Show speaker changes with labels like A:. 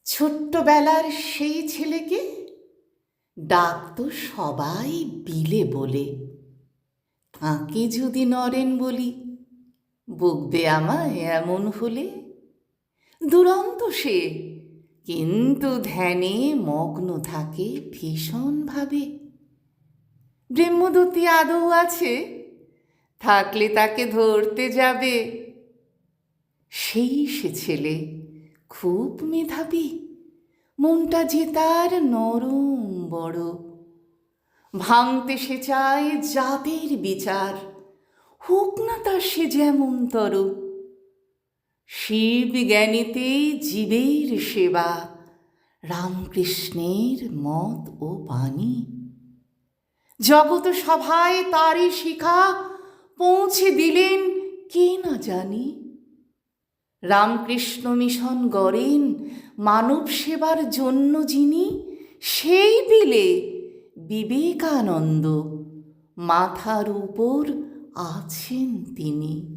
A: ছোট্টবেলার সেই ছেলেকে ডাকতো সবাই বিলে বলে। তাঁকে যদি নরেন বলি, বকবে আমায় এমন হলে। দুরন্ত সে, কিন্তু ধ্যানে মগ্ন থাকে ভীষণভাবে। ব্রহ্মদূতী আদৌ আছে, থাকলে তাকে ধরতে যাবে। সেই সে ছেলে, খুব মেধাবী, মনটা যে তার নরম বড়। ভাঙতে সে চায় জাতের বিচার, হোক না তার সে যেমনতর। শিব জ্ঞানীতে জীবের সেবা, রামকৃষ্ণের মত ও বাণী। জগত সভায় তারই শিখা পৌঁছে দিলেন কে না জানি। রামকৃষ্ণ মিশন গড়েন মানব সেবার জন্য যিনি, সেই দিলে বিবেকানন্দ, মাথার উপর আছেন তিনি।